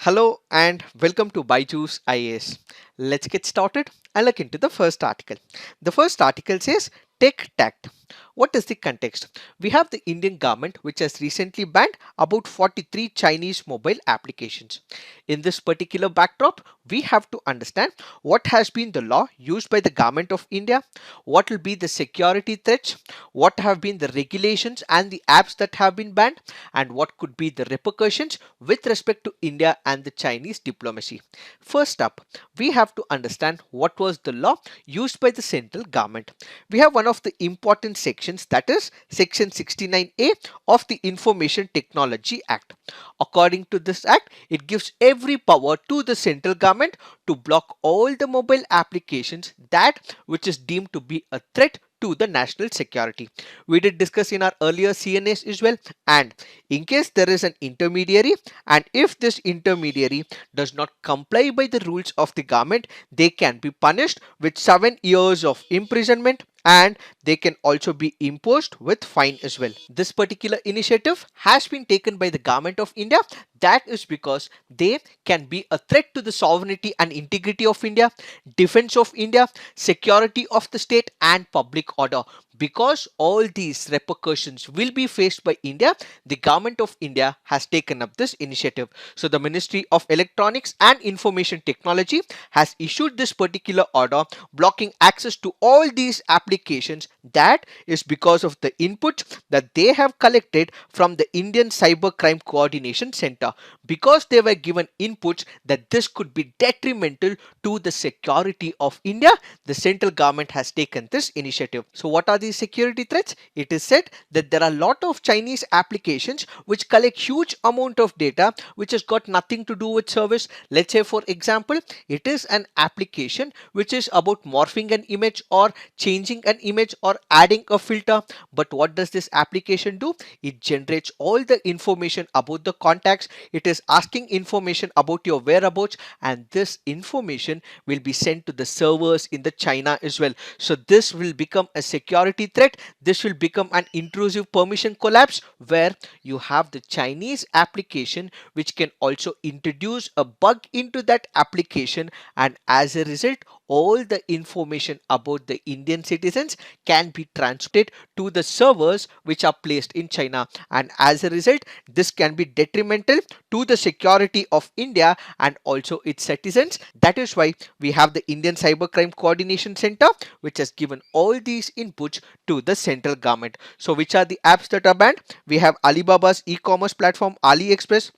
Hello and welcome to Byju's IAS. Let's get started and look into the first article. The first article says Tech Tact. What is the context? We have the Indian government which has recently banned about 43 Chinese mobile applications. In this particular backdrop, we have to understand what has been the law used by the government of India, what will be the security threats, what have been the regulations and the apps that have been banned, and what could be the repercussions with respect to India and the Chinese diplomacy. First up, we have to understand what was the law used by the central government. We have one of the important sections, that is section 69A of the Information Technology Act. According to this act, it gives every power to the central government to block all the mobile applications that which is deemed to be a threat to the national security. We did discuss in our earlier CNAs as well, and in case there is an intermediary, and if this intermediary does not comply by the rules of the government, they can be punished with 7 years of imprisonment, and they can also be imposed with fine as well. This particular initiative has been taken by the government of India. That is because they can be a threat to the sovereignty and integrity of India, defense of India, security of the state and public order. Because all these repercussions will be faced by India, the government of India has taken up this initiative. So the Ministry of Electronics and Information Technology has issued this particular order blocking access to all these applications. That is because of the input that they have collected from the Indian Cybercrime Coordination Center, because they were given inputs that this could be detrimental to the security of India. The central government has taken this initiative. So what are these security threats? It is said that there are a lot of Chinese applications which collect huge amount of data which has got nothing to do with service. Let's say for example, it is an application which is about morphing an image or changing an image or adding a filter. But what does this application do? It generates all the information about the contacts. It is asking information about your whereabouts, and this information will be sent to the servers in the China as well. So this will become a security threat. This will become an intrusive permission collapse where you have the Chinese application which can also introduce a bug into that application, and as a result all the information about the Indian citizens can be transmitted to the servers which are placed in China, and as a result this can be detrimental to the security of India and also its citizens. That is why we have the Indian Cybercrime Coordination Center which has given all these inputs to the central government. So which are the apps that are banned? We have Alibaba's e-commerce platform AliExpress,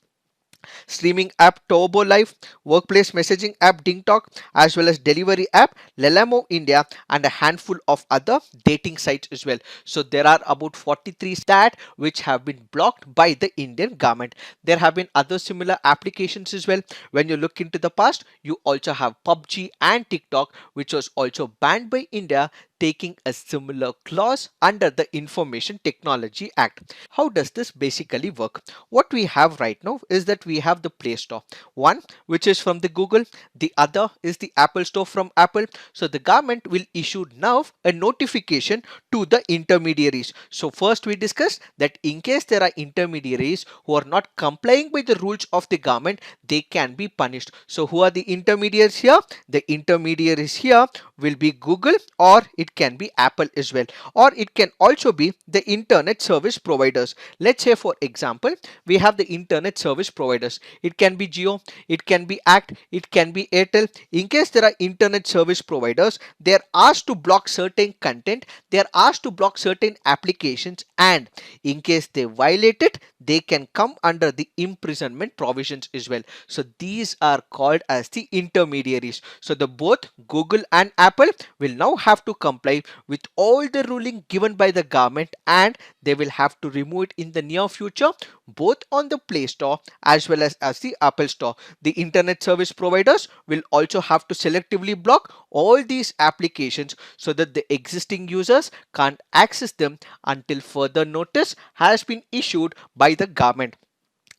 streaming app Turbo Live, workplace messaging app DingTalk, as well as delivery app Lelamo India, and a handful of other dating sites as well. So there are about 43 that which have been blocked by the Indian government. There have been other similar applications as well. When you look into the past, you also have PUBG and TikTok which was also banned by India, taking a similar clause under the Information Technology Act. How does this basically work? What we have right now is that we have the Play Store, one which is from the Google, the other is the Apple Store from Apple. So the government will issue now a notification to the intermediaries. So first we discussed that in case there are intermediaries who are not complying with the rules of the government, they can be punished. So who are the intermediaries here? The intermediaries here will be Google, or it can be Apple as well, or it can also be the internet service providers. Let's say for example, we have the internet service providers. It can be Jio, it can be Act, it can be Airtel. In case there are internet service providers, they are asked to block certain content, they are asked to block certain applications, and in case they violate it, they can come under the imprisonment provisions as well. So these are called as the intermediaries. So the both Google and Apple will now have to comply with all the ruling given by the government, and they will have to remove it in the near future, both on the Play Store as well as the Apple Store. The internet service providers will also have to selectively block all these applications so that the existing users can't access them until further notice has been issued by the government.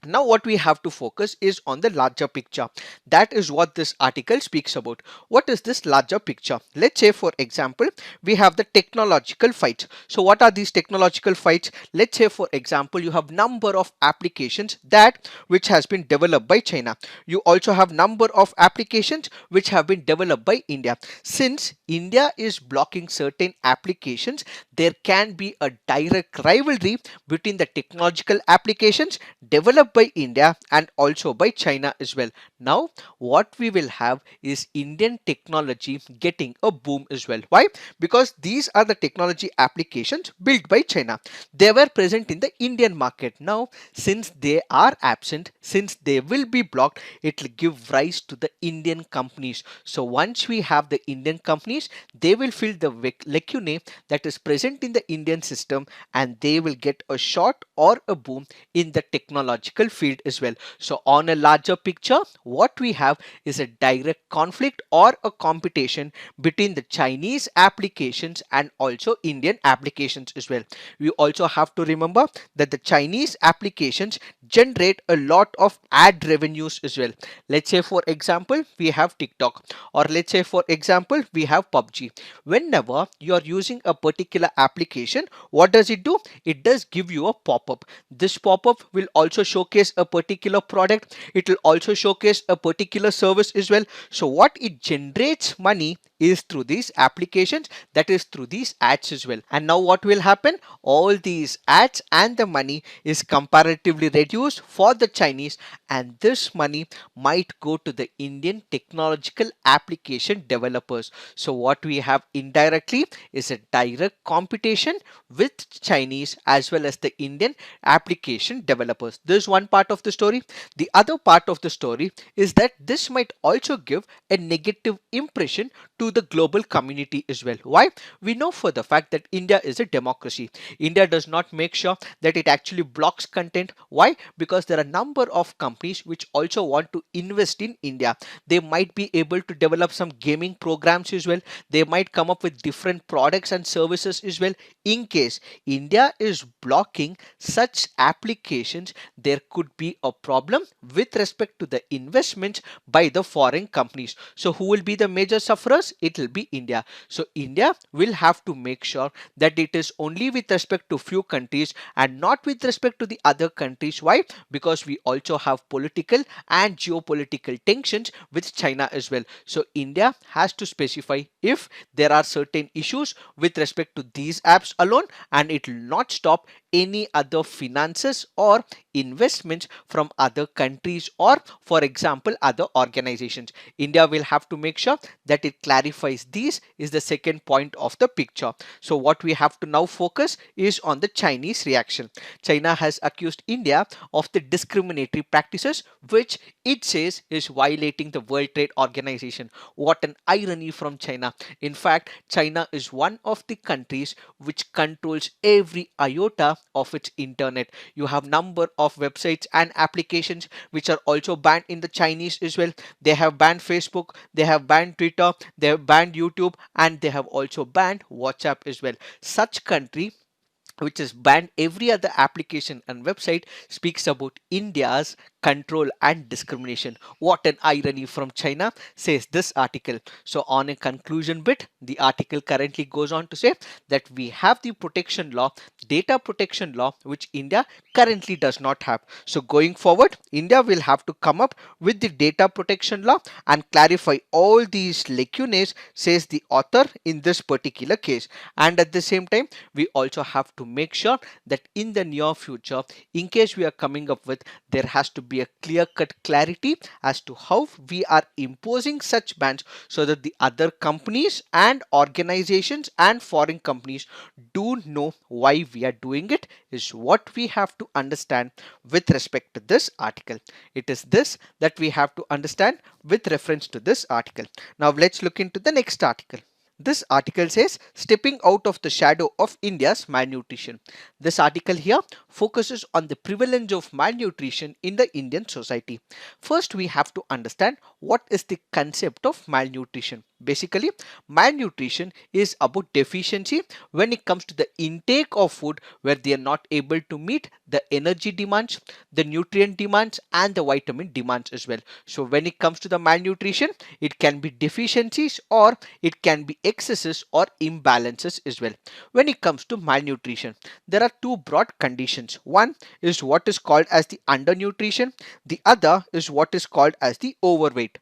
Now what we have to focus is on the larger picture. That is what this article speaks about. What is this larger picture? Let's say for example, we have the technological fights. So what are these technological fights? Let's say for example, you have number of applications that which has been developed by China. You also have number of applications which have been developed by India. Since India is blocking certain applications, there can be a direct rivalry between the technological applications developed by India and also by China as well. Now, what we will have is Indian technology getting a boom as well. Why? Because these are the technology applications built by China. They were present in the Indian market. Now, since they are absent, since they will be blocked, it will give rise to the Indian companies. So, once we have the Indian companies, they will fill the lacune that is present in the Indian system, and they will get a shot or a boom in the technological field as well. So on a larger picture, what we have is a direct conflict or a competition between the Chinese applications and also Indian applications as well. We also have to remember that the Chinese applications generate a lot of ad revenues as well. Let's say for example, we have TikTok, or let's say for example, we have PUBG. Whenever you are using a particular application, what does it do? It does give you a pop-up. This pop-up will also showcase a particular product. It will also showcase a particular service as well. So what it generates money is through these applications, that is through these ads as well. And now what will happen? All these ads and the money is comparatively reduced for the Chinese, and this money might go to the Indian technological application developers. So what we have indirectly is a direct competition with Chinese as well as the Indian application developers. This is one part of the story. The other part of the story is that this might also give a negative impression to the global community as well. Why? We know for the fact that India is a democracy. India does not make sure that it actually blocks content. Why? Because there are a number of companies which also want to invest in India. They might be able to develop some gaming programs as well. They might come up with different products and services as well. In case India is blocking such applications, there could be a problem with respect to the investments by the foreign companies. So who will be the major sufferers? It will be India. So India will have to make sure that it is only with respect to few countries and not with respect to the other countries. Why? Because we also have political and geopolitical tensions with China as well. So India has to specify if there are certain issues with respect to these apps alone, and it will not stop any other finances or investments from other countries, or for example other organizations. India will have to make sure that it clarifies these is the second point of the picture. So what we have to now focus is on the Chinese reaction. China has accused India of the discriminatory practices which it says is violating the World Trade Organization. What an irony from China. In fact, China is one of the countries which controls every iota of its internet. You have number of websites and applications which are also banned in the Chinese as well. They have banned Facebook, they have banned Twitter, they have banned YouTube, and they have also banned WhatsApp as well. Such country which has banned every other application and website speaks about India's control and discrimination. What an irony from China, says this article. So on a conclusion bit, the article currently goes on to say that we have the protection law, data protection law, which India currently does not have. So going forward, India will have to come up with the data protection law and clarify all these lacunae, says the author in this particular case. And at the same time, we also have to make sure that in the near future, in case we are coming up with, there has to be a clear cut clarity as to how we are imposing such bans, so that the other companies and organizations and foreign companies do know why we are doing it, is what we have to understand with respect to this article. It is this that we have to understand with reference to this article. Now let's look into the next article. This article says stepping out of the shadow of India's malnutrition. This article here focuses on the prevalence of malnutrition in the Indian society. First, we have to understand what is the concept of malnutrition. Basically, malnutrition is about deficiency when it comes to the intake of food where they are not able to meet the energy demands, the nutrient demands and the vitamin demands as well. So when it comes to the malnutrition, it can be deficiencies or it can be excesses or imbalances as well. When it comes to malnutrition, there are two broad conditions. One is what is called as the undernutrition. The other is what is called as the overweight.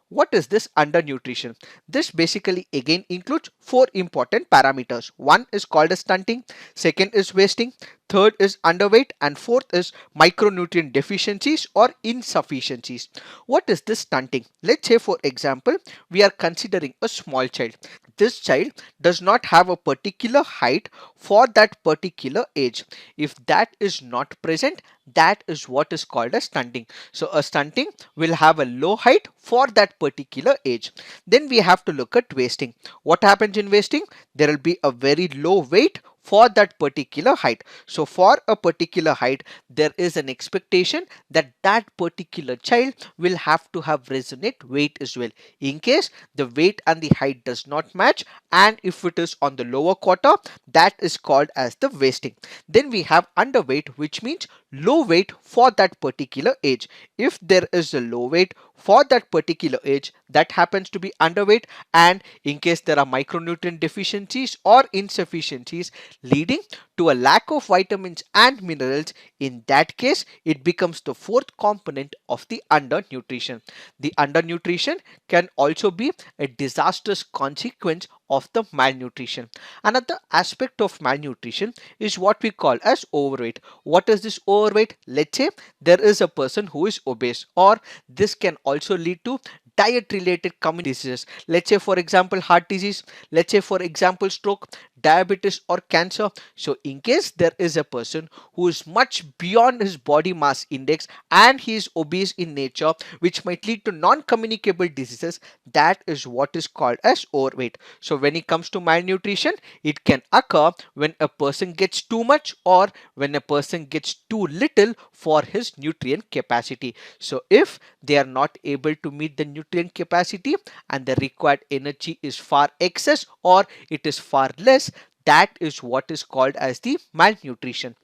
What is this undernutrition? This basically again includes four important parameters. One is called as stunting, second is wasting, third is underweight, and fourth is micronutrient deficiencies or insufficiencies. What is this stunting? Let's say for example, we are considering a small child. This child does not have a particular height for that particular age. If that is not present, that is what is called as stunting. So a stunting will have a low height for that particular age. Then we have to look at wasting. What happens in wasting? There will be a very low weight for that particular height. So for a particular height, there is an expectation that that particular child will have to have resonant weight as well. In case the weight and the height does not match, and if it is on the lower quarter, that is called as the wasting. Then we have underweight, which means low weight for that particular age. If there is a low weight for that particular age, that happens to be underweight, and in case there are micronutrient deficiencies or insufficiencies leading to a lack of vitamins and minerals, in that case it becomes the fourth component of the undernutrition. The undernutrition can also be a disastrous consequence of the malnutrition. Another aspect of malnutrition is what we call as overweight. What is this overweight? Let's say there is a person who is obese, or this can also lead to diet related common diseases. Let's say for example heart disease, let's say for example stroke, diabetes or cancer. So in case there is a person who is much beyond his body mass index and he is obese in nature, which might lead to non-communicable diseases, that is what is called as overweight. So when it comes to malnutrition, it can occur when a person gets too much or when a person gets too little for his nutrient capacity. So if they are not able to meet the nutrient capacity and the required energy is far excess or it is far less, that is what is called as the malnutrition.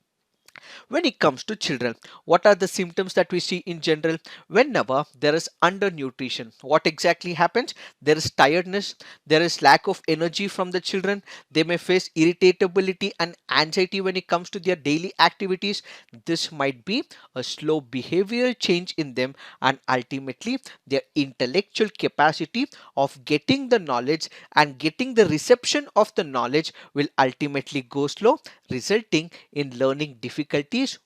When it comes to children, what are the symptoms that we see in general? Whenever there is undernutrition, what exactly happens? There is tiredness, there is lack of energy from the children, they may face irritability and anxiety when it comes to their daily activities. This might be a slow behavioral change in them, and ultimately their intellectual capacity of getting the knowledge and getting the reception of the knowledge will ultimately go slow, resulting in learning difficulties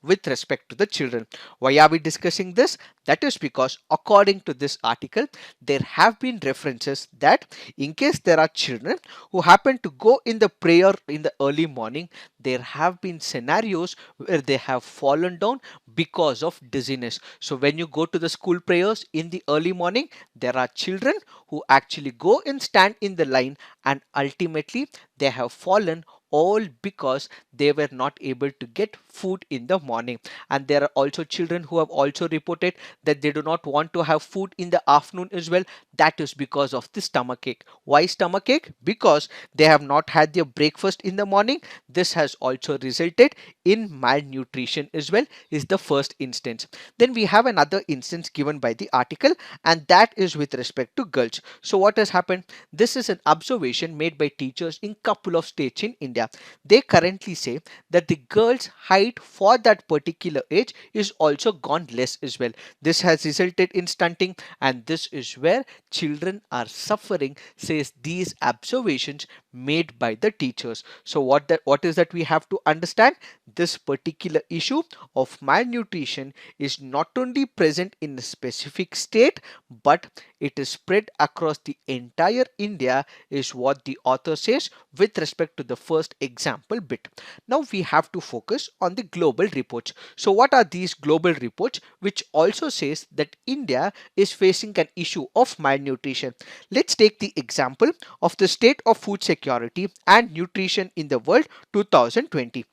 with respect to the children. Why are we discussing this? That is because according to this article, there have been references that in case there are children who happen to go in the prayer in the early morning, there have been scenarios where they have fallen down because of dizziness. So when you go to the school prayers in the early morning, there are children who actually go and stand in the line, and ultimately they have fallen all because they were not able to get food in the morning. And there are also children who have also reported that they do not want to have food in the afternoon as well. That is because of the stomach ache. Why stomach ache? Because they have not had their breakfast in the morning. This has also resulted in malnutrition as well, is the first instance. Then we have another instance given by the article, and that is with respect to girls. So what has happened? This is an observation made by teachers in couple of states in India. They currently say that the girl's height for that particular age is also gone less as well. This has resulted in stunting, and this is where children are suffering, says these observations made by the teachers. So what is that we have to understand? This particular issue of malnutrition is not only present in a specific state, but it is spread across the entire India is what the author says with respect to the first example bit. Now we have to focus on the global reports. So what are these global reports which also says that India is facing an issue of malnutrition? Let's take the example of the state of food security and nutrition in the world 2020.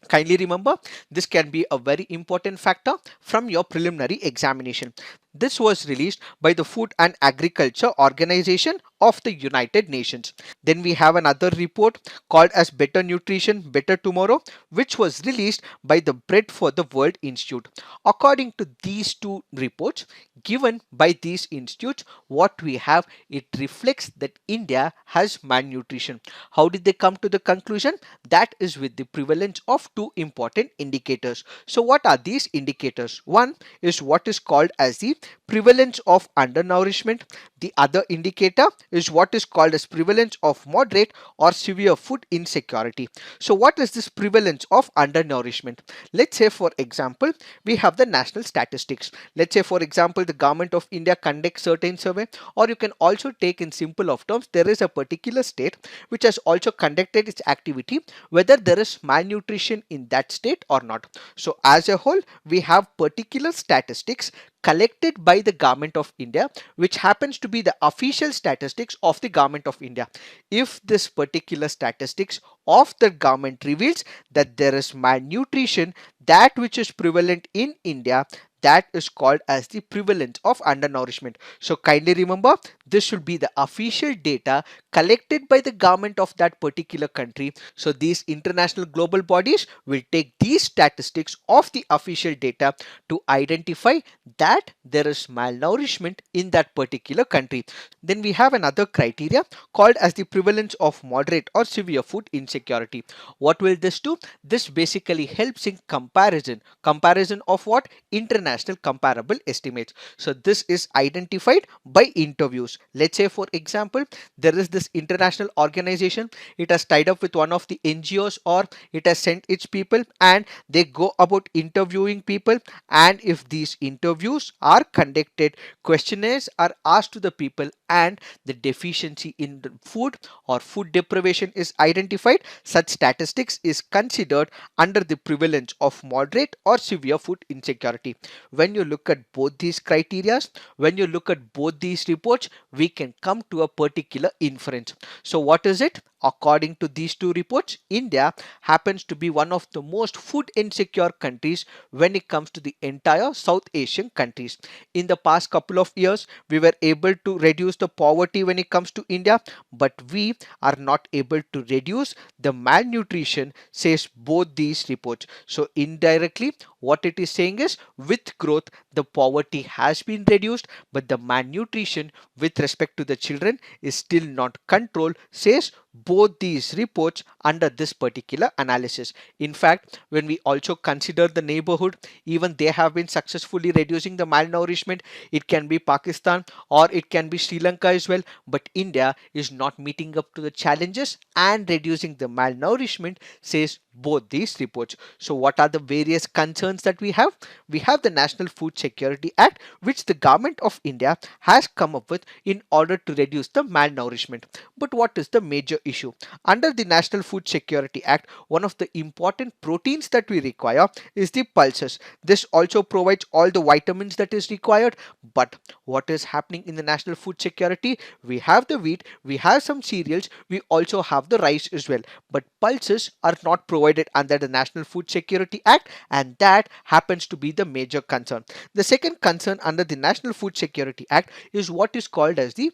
Kindly remember, this can be a very important factor from your preliminary examination. This was released by the Food and Agriculture Organization of the United Nations. Then we have another report called as Better Nutrition, Better Tomorrow, which was released by the Bread for the World Institute. According to these two reports given by these institutes, what we have, it reflects that India has malnutrition. How did they come to the conclusion? That is with the prevalence of two important indicators. So what are these indicators? One is what is called as the prevalence of undernourishment. The other indicator is what is called as prevalence of moderate or severe food insecurity. So what is this prevalence of undernourishment? Let's say for example, we have the national statistics. Let's say for example, the government of India conducts certain survey, or you can also take in simple of terms, there is a particular state which has also conducted its activity, whether there is malnutrition in that state or not. So as a whole, we have particular statistics collected by the government of India, which happens to be the official statistics of the government of India. If this particular statistics of the government reveals that there is malnutrition, that which is prevalent in India, that is called as the prevalence of undernourishment. So kindly remember, this should be the official data collected by the government of that particular country. So these international global bodies will take these statistics of the official data to identify that there is malnourishment in that particular country. Then we have another criteria called as the prevalence of moderate or severe food insecurity. What will this do? This basically helps in comparison of what? International comparable estimates. So this is identified by interviews. Let's say for example, there is this international organization, it has tied up with one of the NGOs, or it has sent its people and they go about interviewing people, and if these interviews are conducted, questionnaires are asked to the people, and the deficiency in the food or food deprivation is identified, such statistics is considered under the prevalence of moderate or severe food insecurity. When you look at both these criteria, when you look at both these reports, we can come to a particular inference. So what is it? According to these two reports, India happens to be one of the most food insecure countries when it comes to the entire South Asian countries. In the past couple of years, we were able to reduce the poverty when it comes to India, but we are not able to reduce the malnutrition, says both these reports. So indirectly, what it is saying is, with growth, the poverty has been reduced, but the malnutrition with respect to the children is still not controlled, says both these reports under this particular analysis. In fact, when we also consider the neighborhood, even they have been successfully reducing the malnourishment. It can be Pakistan or it can be Sri Lanka as well, but India is not meeting up to the challenges and reducing the malnourishment, says both these reports. So what are the various concerns that we have? We have the National Food Security Act, which the government of India has come up with in order to reduce the malnourishment. But what is the major issue? Under the National Food Security Act, one of the important proteins that we require is the pulses. This also provides all the vitamins that is required. But what is happening in the National Food Security? We have the wheat, we have some cereals, we also have the rice as well. But pulses are not provided under the National Food Security Act, and that happens to be the major concern. The second concern under the National Food Security Act is what is called as the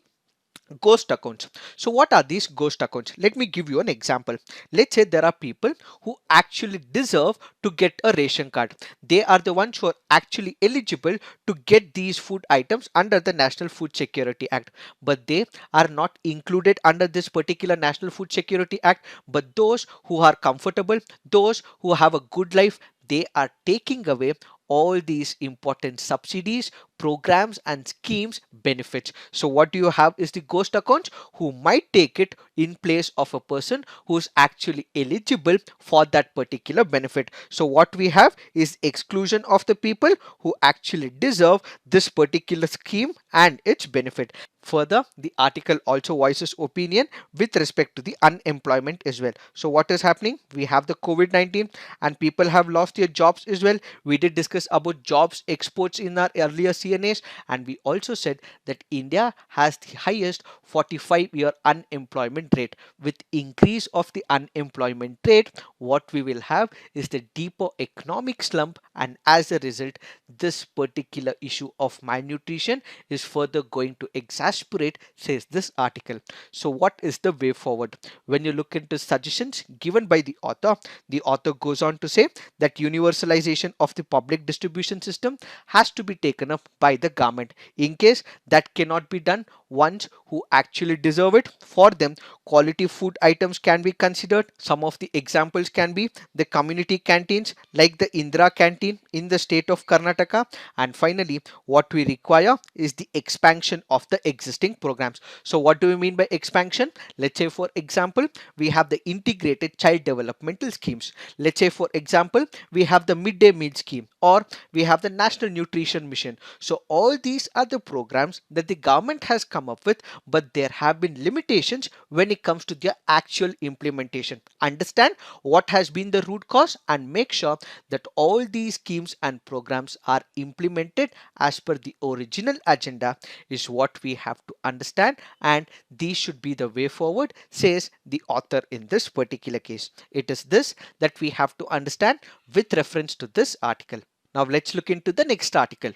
ghost accounts. So what are these ghost accounts? Let me give you an example. Let's say there are people who actually deserve to get a ration card. They are the ones who are actually eligible to get these food items under the National Food Security Act, but they are not included under this particular National Food Security Act. But those who are comfortable, those who have a good life, they are taking away all these important subsidies programs and schemes benefits. So what you have is the ghost accounts who might take it in place of a person who's actually eligible for that particular benefit. So what we have is exclusion of the people who actually deserve this particular scheme and its benefit. Further, the article also voices opinion with respect to the unemployment as well. So what is happening? We have the COVID-19 and people have lost their jobs as well. We did discuss about jobs exports in our earlier CNAs, and we also said that India has the highest 45-year unemployment rate. With increase of the unemployment rate, what we will have is the deeper economic slump, and as a result, this particular issue of malnutrition is further going to exasperate, says this article. So what is the way forward? When you look into suggestions given by the author goes on to say that universalization of the public distribution system has to be taken up by the government. In case that cannot be done, ones who actually deserve it, for them quality food items can be considered. Some of the examples can be the community canteens like the Indira canteen in the state of Karnataka. And finally, what we require is the expansion of the existing programs. So what do we mean by expansion? Let's say for example, we have the integrated child developmental schemes. Let's say for example, we have the midday meal scheme, or we have the national nutrition mission. So all these are the programs that the government has come up with, but there have been limitations when it comes to their actual implementation. Understand what has been the root cause and make sure that all these schemes and programs are implemented as per the original agenda is what we have to understand, and these should be the way forward, says the author in this particular case. It is this that we have to understand with reference to this article. Now let's look into the next article.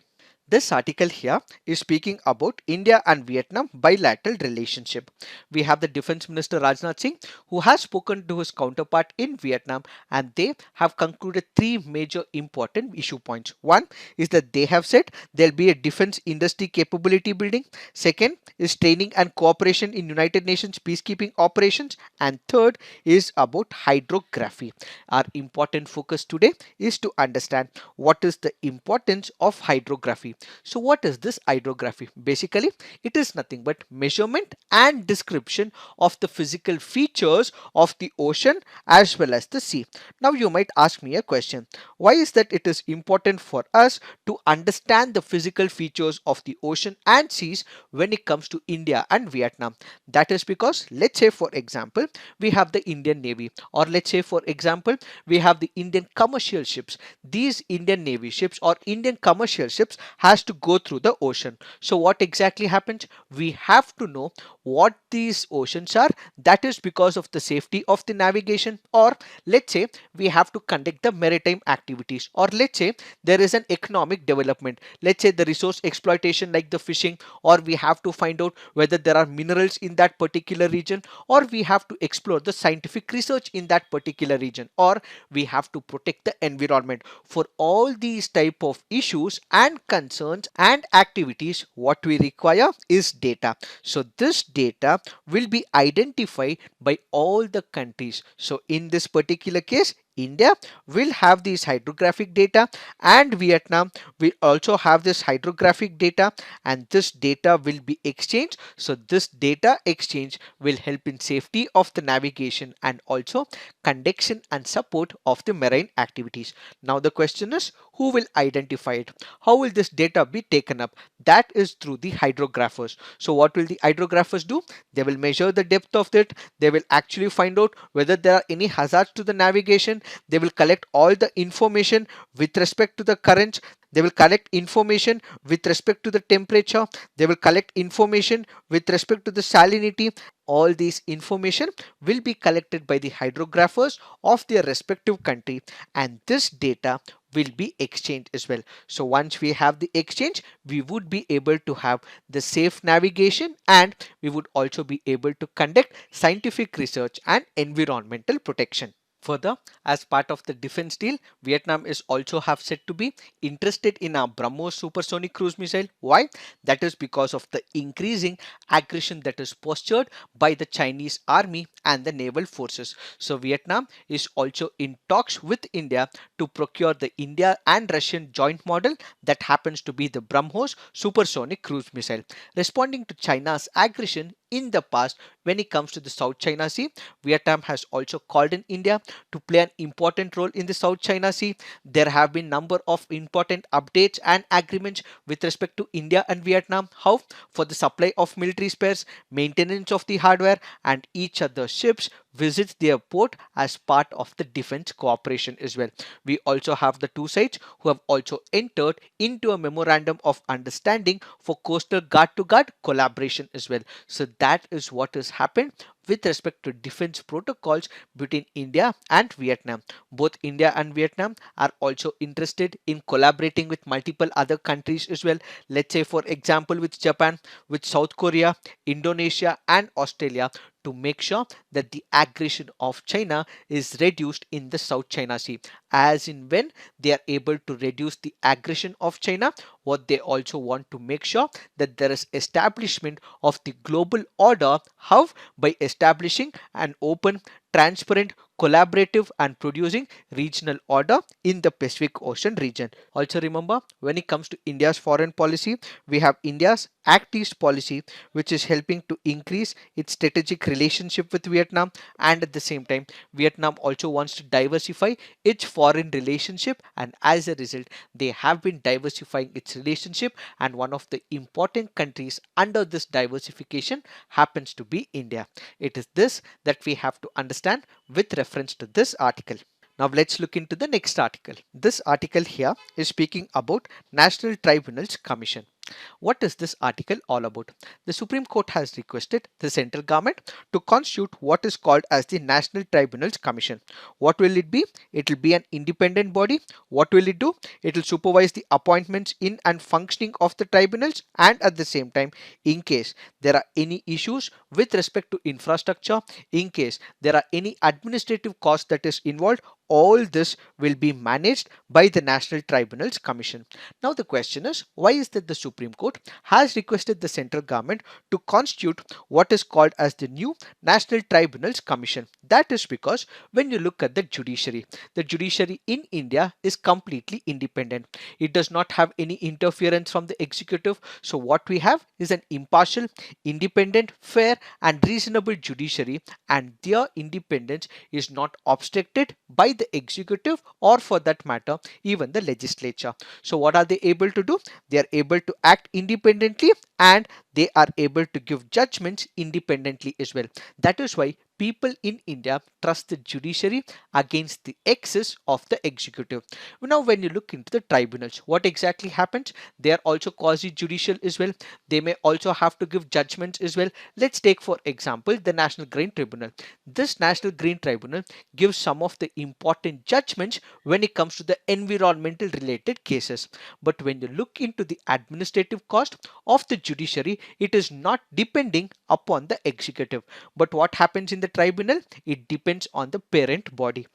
This article here is speaking about India and Vietnam bilateral relationship. We have the Defense Minister Rajnath Singh who has spoken to his counterpart in Vietnam, and they have concluded three major important issue points. One is that they have said there'll be a defense industry capability building. Second is training and cooperation in United Nations peacekeeping operations. And third is about hydrography. Our important focus today is to understand what is the importance of hydrography. So what is this hydrography? Basically, it is nothing but measurement and description of the physical features of the ocean as well as the sea. Now you might ask me a question. Why is that it is important for us to understand the physical features of the ocean and seas when it comes to India and Vietnam? That is because, let's say for example, we have the Indian Navy, or let's say for example, we have the Indian commercial ships. These Indian Navy ships or Indian commercial ships has to go through the ocean. So what exactly happens? We have to know what these oceans are. That is because of the safety of the navigation, or let's say we have to conduct the maritime activities, or let's say there is an economic development, let's say the resource exploitation like the fishing, or we have to find out whether there are minerals in that particular region, or we have to explore the scientific research in that particular region, or we have to protect the environment. For all these type of issues and concerns and activities, what we require is data. So this data will be identified by all the countries. So in this particular case, India will have these hydrographic data, and Vietnam will also have this hydrographic data, and this data will be exchanged. So this data exchange will help in safety of the navigation and also conduction and support of the marine activities. Now the question is, who will identify it? How will this data be taken up? That is through the hydrographers. So what will the hydrographers do? They will measure the depth of it. They will actually find out whether there are any hazards to the navigation. They will collect all the information with respect to the currents. They will collect information with respect to the temperature. They will collect information with respect to the salinity. All these information will be collected by the hydrographers of their respective country, and this data will be exchanged as well. So once we have the exchange, we would be able to have the safe navigation, and we would also be able to conduct scientific research and environmental protection. Further, as part of the defense deal, Vietnam is also have said to be interested in a BrahMos supersonic cruise missile. Why? That is because of the increasing aggression that is postured by the Chinese army and the naval forces. So Vietnam is also in talks with India to procure the India and Russian joint model that happens to be the BrahMos supersonic cruise missile. Responding to China's aggression in the past when it comes to the South China Sea, Vietnam has also called in India to play an important role in the South China Sea. There have been number of important updates and agreements with respect to India and Vietnam. How? For the supply of military spares, maintenance of the hardware, and each other's ships visits their port as part of the defense cooperation as well. We also have the two sides who have also entered into a memorandum of understanding for coastal guard to guard collaboration as well. So that is what has happened with respect to defense protocols between India and Vietnam. Both India and Vietnam are also interested in collaborating with multiple other countries as well. Let's say, for example, with Japan, with South Korea, Indonesia, and Australia, to make sure that the aggression of China is reduced in the South China Sea. As in when they are able to reduce the aggression of China, what they also want to make sure that there is establishment of the global order. How? By establishing an open, transparent, collaborative, and producing regional order in the Pacific Ocean region. Also remember, when it comes to India's foreign policy, we have India's Act East policy, which is helping to increase its strategic relationship with Vietnam, and at the same time, Vietnam also wants to diversify its foreign relationship, and as a result, they have been diversifying its relationship, and one of the important countries under this diversification happens to be India. It is this that we have to understand with reference to this article. Now let's look into the next article. This article here is speaking about National Tribunals Commission. What is this article all about? The Supreme Court has requested the central government to constitute what is called as the National Tribunals Commission. What will it be? It will be an independent body. What will it do? It will supervise the appointments in and functioning of the tribunals, and at the same time, in case there are any issues with respect to infrastructure, in case there are any administrative costs that is involved, all this will be managed by the National Tribunals Commission. Now the question is, why is that the Supreme Court has requested the central government to constitute what is called as the new National Tribunals Commission? That is because when you look at the judiciary in India is completely independent. It does not have any interference from the executive. So what we have is an impartial, independent, fair, and reasonable judiciary, and their independence is not obstructed by the executive, or for that matter even the legislature. So what are they able to do? They are able to act independently, and they are able to give judgments independently as well. That is why people in India trust the judiciary against the excess of the executive. Now when you look into the tribunals, what exactly happens? They are also quasi judicial as well. They may also have to give judgments as well. Let's take for example the National Green Tribunal. This National Green Tribunal gives some of the important judgments when it comes to the environmental related cases. But when you look into the administrative cost of the judiciary, it is not depending upon the executive. But what happens in the tribunal? It depends on the parent body.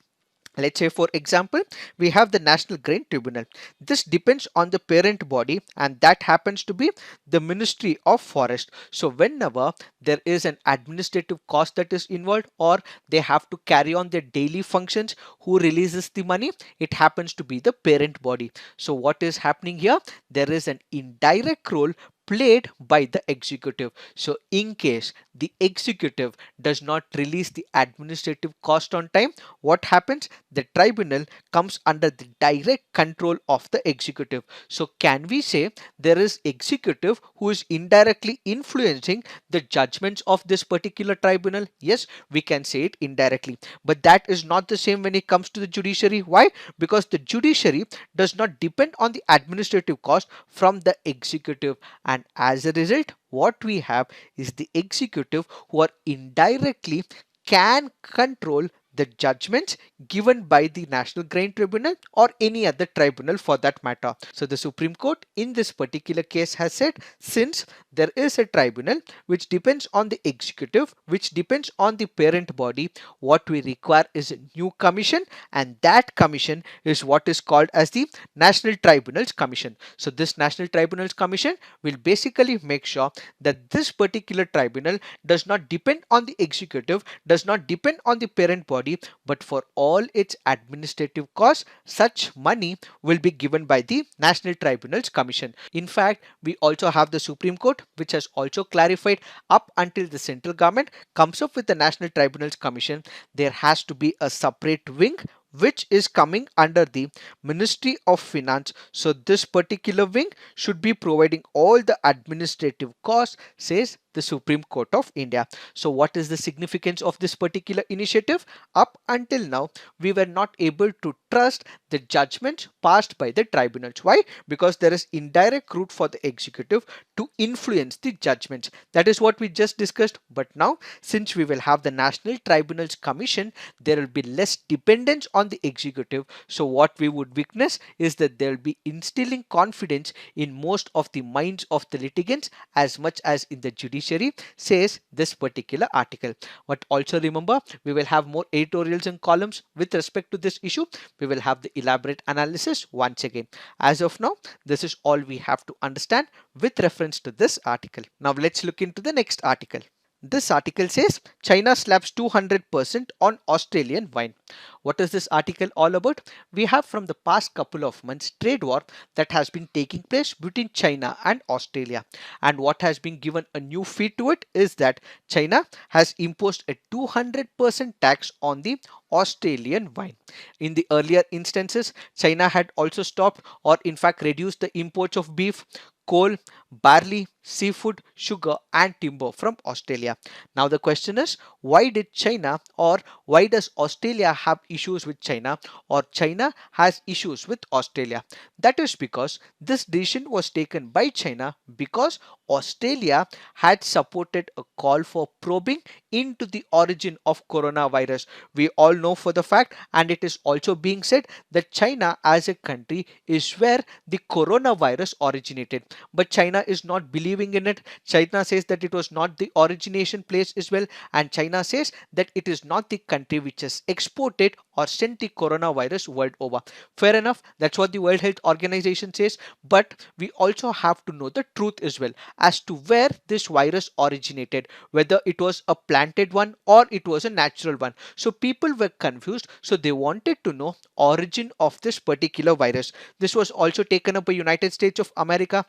Let's say, for example, we have the National Grain Tribunal. This depends on the parent body, and that happens to be the Ministry of Forest. So whenever there is an administrative cost that is involved, or they have to carry on their daily functions, who releases the money? It happens to be the parent body. So what is happening here? There is an indirect role played by the executive. So in case the executive does not release the administrative cost on time, what happens? The tribunal comes under the direct control of the executive. So can we say there is executive who is indirectly influencing the judgments of this particular tribunal? Yes, we can say it indirectly, but that is not the same when it comes to the judiciary. Why? Because the judiciary does not depend on the administrative cost from the executive, and as a result what we have is the executive who are indirectly can control the judgments given by the National Grain Tribunal or any other tribunal for that matter. So the Supreme Court in this particular case has said, since there is a tribunal which depends on the executive, which depends on the parent body, what we require is a new commission, and that commission is what is called as the National Tribunals Commission. So this National Tribunals Commission will basically make sure that this particular tribunal does not depend on the executive, does not depend on the parent body, but for all its administrative costs, such money will be given by the National Tribunals Commission. In fact, we also have the Supreme Court, which has also clarified up until the central government comes up with the National Tribunals Commission, there has to be a separate wing which is coming under the Ministry of Finance. So this particular wing should be providing all the administrative costs, says the Supreme Court of India. So what is the significance of this particular initiative? Up until now, we were not able to trust the judgments passed by the tribunals. Why? Because there is indirect route for the executive to influence the judgments. That is what we just discussed. But now, since we will have the National Tribunals Commission, there will be less dependence on the executive. So what we would witness is that there will be instilling confidence in most of the minds of the litigants as much as in the judiciary, says this particular article. But also remember, we will have more editorials and columns with respect to this issue. We will have the elaborate analysis once again. As of now, this is all we have to understand with reference to this article. Now let's look into the next article. This article says China slaps 200% on Australian wine. What is this article all about? We have from the past couple of months trade war that has been taking place between China and Australia. And what has been given a new feed to it is that China has imposed a 200% tax on the Australian wine. In the earlier instances, China had also stopped or in fact reduced the imports of beef, coal, barley, seafood, sugar and timber from Australia. Now the question is, why did China or why does Australia have issues with China or China has issues with Australia? That is because this decision was taken by China because Australia had supported a call for probing into the origin of coronavirus. We all know for the fact, and it is also being said, that China as a country is where the coronavirus originated. But China is not believing in it. China says that it was not the origination place as well, and China says that it is not the country which has exported or sent the coronavirus world over. Fair enough, that's what the World Health Organization says, but we also have to know the truth as well as to where this virus originated, whether it was a planted one or it was a natural one. So people were confused, so they wanted to know origin of this particular virus. This was also taken up by United States of America,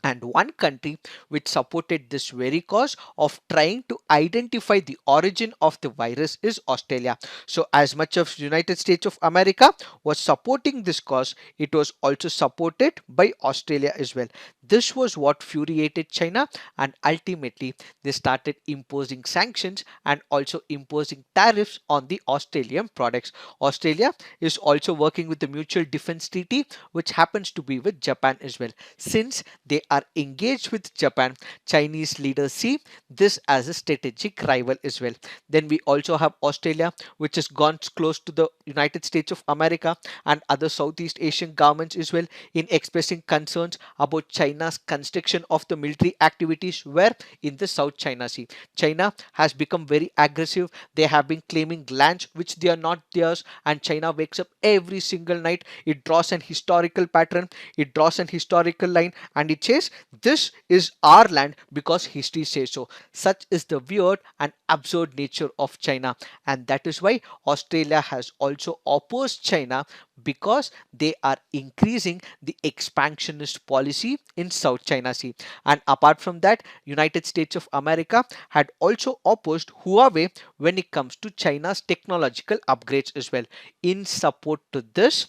and one country which supported this very cause of trying to identify the origin of the virus is Australia. So as much as United States of America was supporting this cause, it was also supported by Australia as well. This was what infuriated China, and ultimately they started imposing sanctions and also imposing tariffs on the Australian products. Australia is also working with the Mutual Defense Treaty, which happens to be with Japan as well. Since they are engaged with Japan, Chinese leaders see this as a strategic rival as well. Then we also have Australia, which has gone close to the United States of America and other Southeast Asian governments as well in expressing concerns about China's construction of the military activities where in the South China Sea. China has become very aggressive. They have been claiming lands which they are not theirs, and China wakes up every single night. It draws an historical pattern, it draws an historical line, and it says this is our land because history says so. Such is the weird and absurd nature of China, and that is why Australia has also opposed China, because they are increasing the expansionist policy in South China Sea. And apart from that, United States of America had also opposed Huawei when it comes to China's technological upgrades as well. In support to this,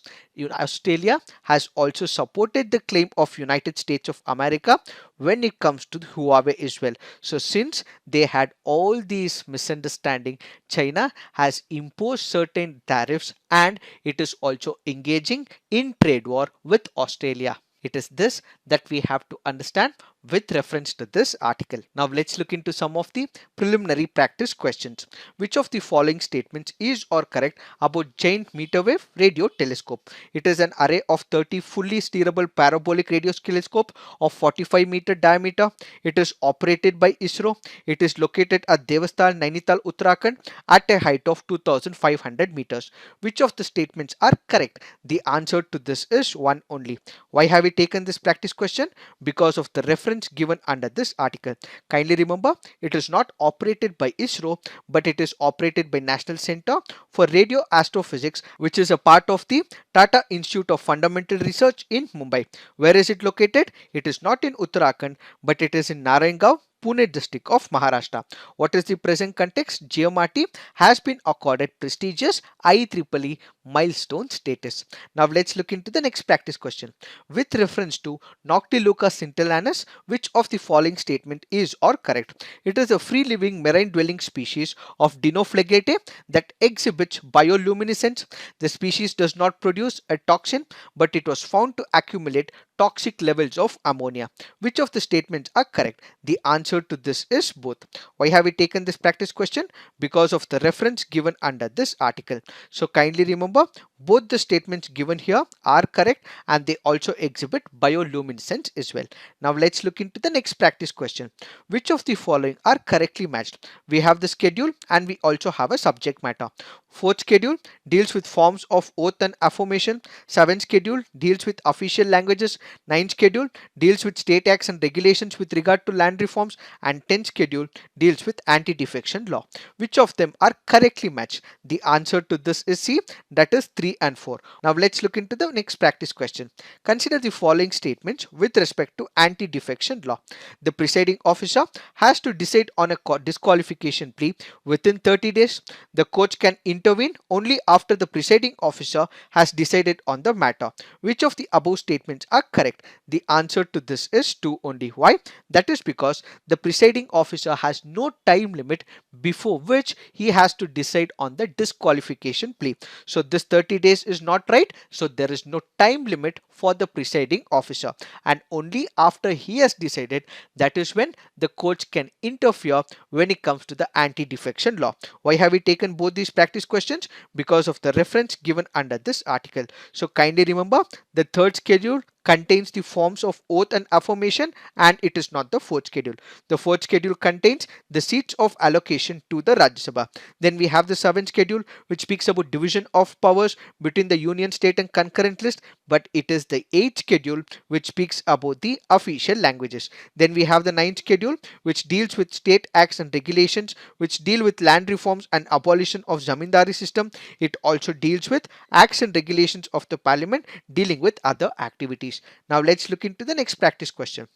Australia has also supported the claim of United States of America when it comes to Huawei as well. So since they had all these misunderstanding, China has imposed certain tariffs and it is also engaging in trade war with Australia. It is this that we have to understand with reference to this article. Now let's look into some of the preliminary practice questions. Which of the following statements is or correct about giant meter wave radio telescope? It is an array of 30 fully steerable parabolic radio telescope of 45-meter diameter. It is operated by ISRO. It is located at Devastal, Nainital, Uttarakhand at a height of 2500 meters. Which of the statements are correct? The answer to this is one only. Why have we taken this practice question? Because of the reference given under this article. Kindly remember, it is not operated by ISRO, but it is operated by National Center for Radio Astrophysics, which is a part of the Tata Institute of Fundamental Research in Mumbai. Where is it located? It is not in Uttarakhand, but it is in Narayangaon, Pune district of Maharashtra. What is the present context? GMRT has been accorded prestigious IEEE milestone status. Now let's look into the next practice question. With reference to Noctiluca scintillanus, which of the following statement is or correct? It is a free-living marine-dwelling species of Dinoflagellate that exhibits bioluminescence. The species does not produce a toxin, but it was found to accumulate toxic levels of ammonia. Which of the statements are correct? The answer to this is both. Why have we taken this practice question? Because of the reference given under this article. So kindly remember, both the statements given here are correct and they also exhibit bioluminescence as well. Now let's look into the next practice question. Which of the following are correctly matched? We have the schedule and we also have a subject matter. Fourth schedule deals with forms of oath and affirmation. Seventh schedule deals with official languages. Ninth schedule deals with state acts and regulations with regard to land reforms, and 10th schedule deals with anti-defection law. Which of them are correctly matched? The answer to this is C, that is 3 and 4. Now let's look into the next practice question. Consider the following statements with respect to anti-defection law. The presiding officer has to decide on a disqualification plea within 30 days. The court can intervene only after the presiding officer has decided on the matter. Which of the above statements are correct? The answer to this is 2 only. Why? That is because the presiding officer has no time limit before which he has to decide on the disqualification plea. So this 30 days is not right. So there is no time limit for the presiding officer, and only after he has decided, that is when the courts can interfere when it comes to the anti-defection law. Why have we taken both these practice questions? Because of the reference given under this article. So kindly remember, the third schedule contains the forms of oath and affirmation, and it is not the fourth schedule. The fourth schedule contains the seats of allocation to the Rajya Sabha. Then we have the seventh schedule, which speaks about division of powers between the union, state and concurrent list, but it is the eighth schedule which speaks about the official languages. Then we have the ninth schedule, which deals with state acts and regulations which deal with land reforms and abolition of zamindari system. It also deals with acts and regulations of the parliament dealing with other activities. Now let's look into the next practice question.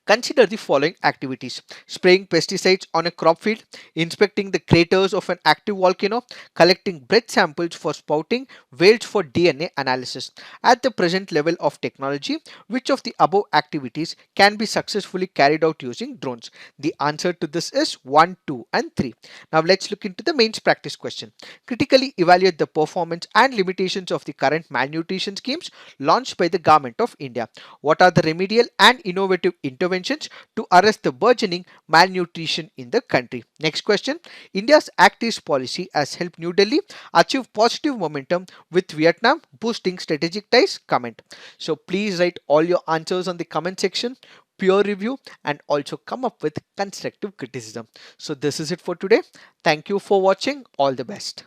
Consider the following activities: spraying pesticides on a crop field, inspecting the craters of an active volcano, collecting breath samples for spouting, wells for DNA analysis. At the present level of technology, which of the above activities can be successfully carried out using drones? The answer to this is 1, 2 and 3. Now let's look into the mains practice question. Critically evaluate the performance and limitations of the current malnutrition schemes launched by the Government of India. What are the remedial and innovative interventions to arrest the burgeoning malnutrition in the country? Next question. India's Act East policy has helped New Delhi achieve positive momentum with Vietnam boosting strategic ties. Comment. So please write all your answers on the comment section, peer review, and also come up with constructive criticism. So this is it for today. Thank you for watching. All the best.